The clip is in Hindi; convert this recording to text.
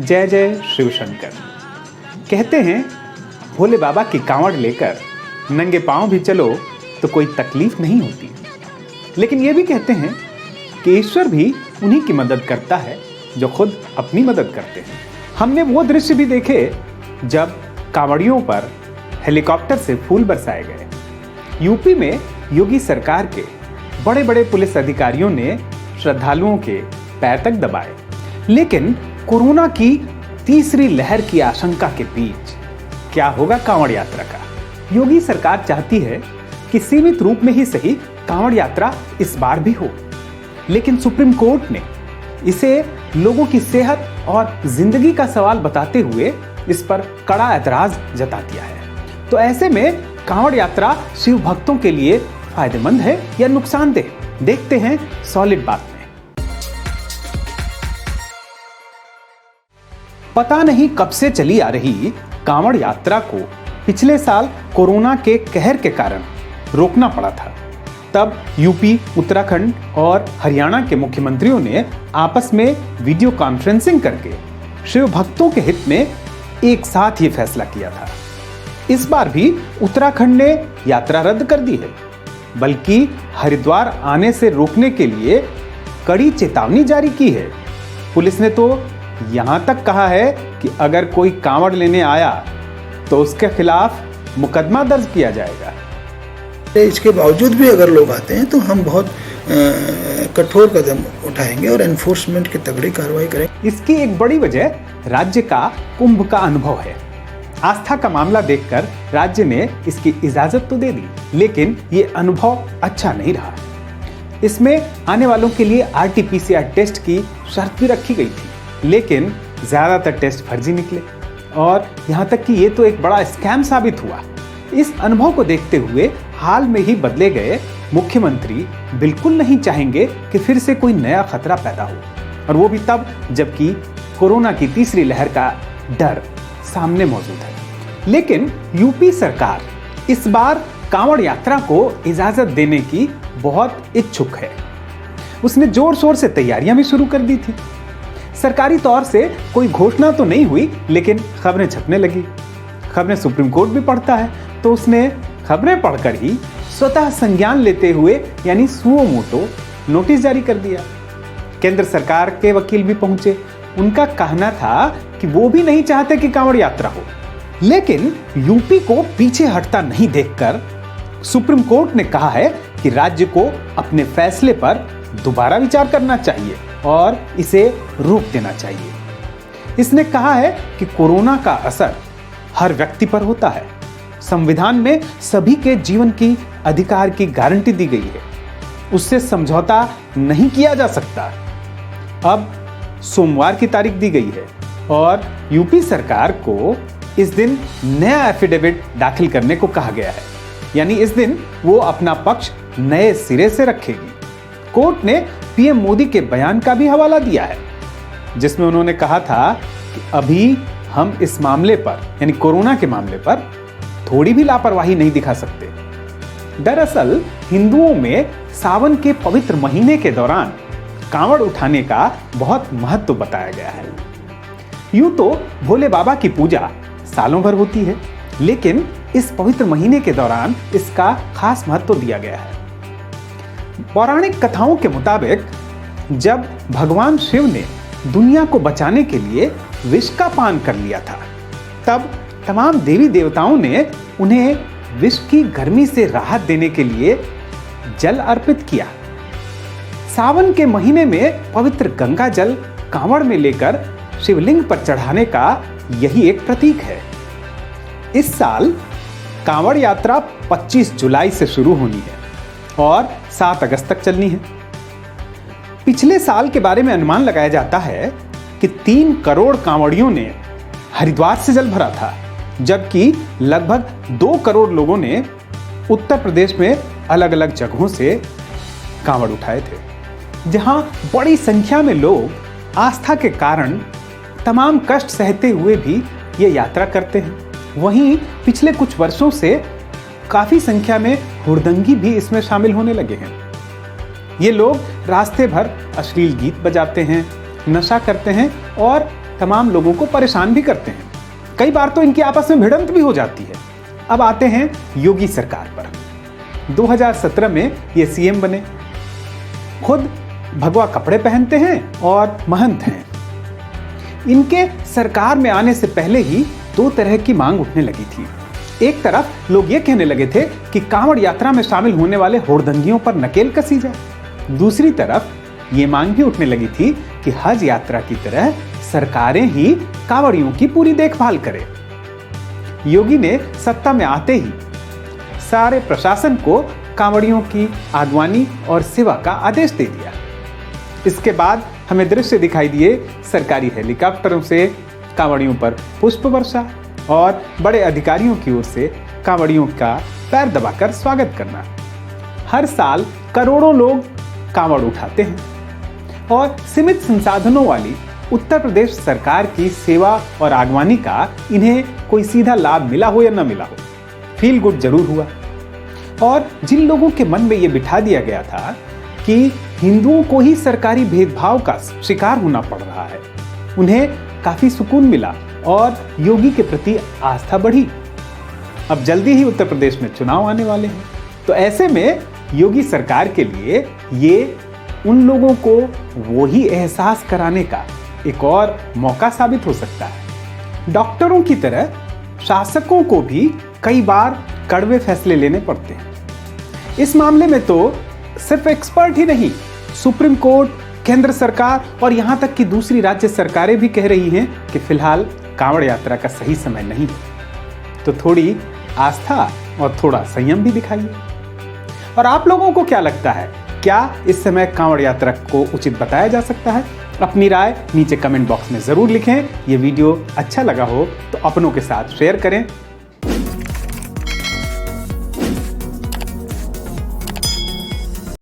जय जय शिव शंकर। कहते हैं भोले बाबा की कांवड़ लेकर नंगे पांव भी चलो तो कोई तकलीफ नहीं होती। लेकिन ये भी कहते हैं कि ईश्वर भी उन्हीं की मदद करता है जो खुद अपनी मदद करते हैं। हमने वो दृश्य भी देखे जब कांवड़ियों पर हेलीकॉप्टर से फूल बरसाए गए। यूपी में योगी सरकार के बड़े बड़े पुलिस अधिकारियों ने श्रद्धालुओं के पैर तक दबाए। लेकिन कोरोना की तीसरी लहर की आशंका के बीच क्या होगा कांवड़ यात्रा का? योगी सरकार चाहती है कि सीमित रूप में ही सही कांवड़ यात्रा इस बार भी हो, लेकिन सुप्रीम कोर्ट ने इसे लोगों की सेहत और जिंदगी का सवाल बताते हुए इस पर कड़ा ऐतराज जता दिया है। तो ऐसे में कांवड़ यात्रा शिव भक्तों के लिए फायदेमंद है या नुकसानदेह? देखते हैं सॉलिड बात में। पता नहीं कब से चली आ रही कांवड़ यात्रा को पिछले साल कोरोना के कहर के कारण रोकना पड़ा था। तब यूपी, उत्तराखंड और हरियाणा के मुख्यमंत्रियों ने आपस में वीडियो कॉन्फ्रेंसिंग करके शिव भक्तों के हित में एक साथ ये फैसला किया था। इस बार भी उत्तराखंड ने यात्रा रद्द कर दी है, बल्कि हरिद्वार आने से रोकने के लिए कड़ी चेतावनी जारी की है। पुलिस ने तो यहां तक कहा है कि अगर कोई कांवड़ लेने आया तो उसके खिलाफ मुकदमा दर्ज किया जाएगा। इसके बावजूद भी अगर लोग आते हैं तो हम बहुत कठोर कदम उठाएंगे और एनफोर्समेंट की तगड़ी कार्रवाई करेंगे। इसकी एक बड़ी वजह राज्य का कुंभ का अनुभव है। आस्था का मामला देखकर राज्य ने इसकी इजाजत तो दे दी, लेकिन ये अनुभव अच्छा नहीं रहा। इसमें आने वालों के लिए RT-PCR टेस्ट की शर्त भी रखी गई थी, लेकिन ज्यादातर टेस्ट फर्जी निकले और यहां तक कि ये तो एक बड़ा स्कैम साबित हुआ। इस अनुभव को देखते हुए हाल में ही बदले गए मुख्यमंत्री बिल्कुल नहीं चाहेंगे कि फिर से कोई नया खतरा पैदा हो, और वो भी तब जबकि कोरोना की तीसरी लहर का डर सामने मौजूद है। लेकिन यूपी सरकार इस बार कांवड़ यात्रा को इजाजत देने की बहुत इच्छुक है। उसने जोर शोर से तैयारियां भी शुरू कर दी थी। सरकारी तौर से कोई घोषणा तो नहीं हुई, लेकिन खबरें छपने लगी। खबरें सुप्रीम कोर्ट भी पढ़ता है, तो उसने खबरें पढ़कर ही स्वतः संज्ञान लेते हुए यानी सुओ मोटो नोटिस जारी कर दिया। केंद्र सरकार के वकील भी पहुंचे। उनका कहना था कि वो भी नहीं चाहते कि कांवड़ यात्रा हो, लेकिन यूपी को पीछे हटता नहीं देखकर सुप्रीम कोर्ट ने कहा है कि राज्य को अपने फैसले पर दोबारा विचार करना चाहिए और इसे रोक देना चाहिए। इसने कहा है कि कोरोना का असर हर व्यक्ति पर होता है। संविधान में सभी के जीवन की अधिकार की गारंटी दी गई है, उससे समझौता नहीं किया जा सकता। अब सोमवार की तारीख दी गई है और यूपी सरकार को इस दिन नया एफिडेविट दाखिल करने को कहा गया है, यानी इस दिन वो अपना पक्ष नए सिरे से रखेगी। कोर्ट ने पीएम मोदी के बयान का भी हवाला दिया है, जिसमें उन्होंने कहा था कि अभी हम इस मामले पर यानी कोरोना के मामले पर थोड़ी भी लापरवाही नहीं दिखा सकते। दरअसल हिंदुओं में सावन के पवित्र महीने के दौरान कांवड़ उठाने का बहुत महत्व बताया गया है। यूं तो भोले बाबा की पूजा सालों भर होती है, लेकिन इस पवित्र महीने के दौरान इसका खास महत्व दिया गया है। पौराणिक कथाओं के मुताबिक जब भगवान शिव ने दुनिया को बचाने के लिए विष का पान कर लिया था, तब तमाम देवी देवताओं ने उन्हें विष की गर्मी से राहत देने के लिए जल अर्पित किया। सावन के महीने में पवित्र गंगा जल कांवड़ में लेकर शिवलिंग पर चढ़ाने का यही एक प्रतीक है। इस साल कांवड़ यात्रा 25 जुलाई से शुरू होनी है और 7 अगस्त तक चलनी है। पिछले साल के बारे में अनुमान लगाया जाता है कि 3 करोड़ कांवड़ियों ने हरिद्वार से जल भरा था, जबकि लगभग 2 करोड़ लोगों ने उत्तर प्रदेश में अलग अलग जगहों से कांवड़ उठाए थे, जहां बड़ी संख्या में लोग आस्था के कारण तमाम कष्ट सहते हुए भी ये यात्रा करते हैं। वहीं पिछले कुछ वर्षों से काफी संख्या में हुड़दंगी भी इसमें शामिल होने लगे हैं। ये लोग रास्ते भर अश्लील गीत बजाते हैं, नशा करते हैं और तमाम लोगों को परेशान भी करते हैं। कई बार तो इनकी आपस में भिड़ंत भी हो जाती है। अब आते हैं योगी सरकार पर। 2017 में ये सीएम बने, खुद भगवा कपड़े पहनते हैं और महंत हैं। इनके सरकार में आने से पहले ही दो तरह की मांग उठने लगी थी। एक तरफ लोग ये कहने लगे थे कि कांवड़ यात्रा में शामिल होने वाले होड़दंगियों पर नकेल कसी जाए। दूसरी तरफ ये मांग भी उठने लगी थी कि हज यात्रा की तरह सरकारें ही कांवड़ियों की पूरी देखभाल करें। योगी ने सत्ता में आते ही सारे प्रशासन को कांवड़ियों की आगवानी और सेवा का आदेश दे दिया। इसके बाद हमें दृश्य दिखाई दिए सरकारी हेलीकॉप्टरों से कांवड़ियों पर पुष्प वर्षा और बड़े अधिकारियों की ओर से कांवड़ियों का पैर दबाकर स्वागत करना। हर साल करोड़ों लोग कांवड़ उठाते हैं और सीमित संसाधनों वाली उत्तर प्रदेश सरकार की सेवा और आगवानी का इन्हें कोई सीधा लाभ मिला हो या न मिला हो, फील गुड जरूर हुआ। और जिन लोगों के मन में यह बिठा दिया गया था कि हिंदुओं को ही सरकारी भेदभाव का शिकार होना पड़ रहा है, उन्हें काफी सुकून मिला और योगी के प्रति आस्था बढ़ी। अब जल्दी ही उत्तर प्रदेश में चुनाव आने वाले हैं, तो ऐसे में योगी सरकार के लिए ये उन लोगों को वो ही एहसास कराने का एक और मौका साबित हो सकता है। डॉक्टरों की तरह शासकों को भी कई बार कड़वे फैसले लेने पड़ते हैं। इस मामले में तो सिर्फ एक्सपर्ट ही नहीं, सुप्रीम कोर्ट, केंद्र सरकार और यहां तक कि दूसरी राज्य सरकारें भी कह रही हैं कि फिलहाल कांवड़ यात्रा का सही समय नहीं है। तो थोड़ी आस्था और थोड़ा संयम भी दिखाइए। और आप लोगों को क्या लगता है, क्या इस समय कांवड़ यात्रा को उचित बताया जा सकता है? अपनी राय नीचे कमेंट बॉक्स में जरूर लिखें। यह वीडियो अच्छा लगा हो तो अपनों के साथ शेयर करें।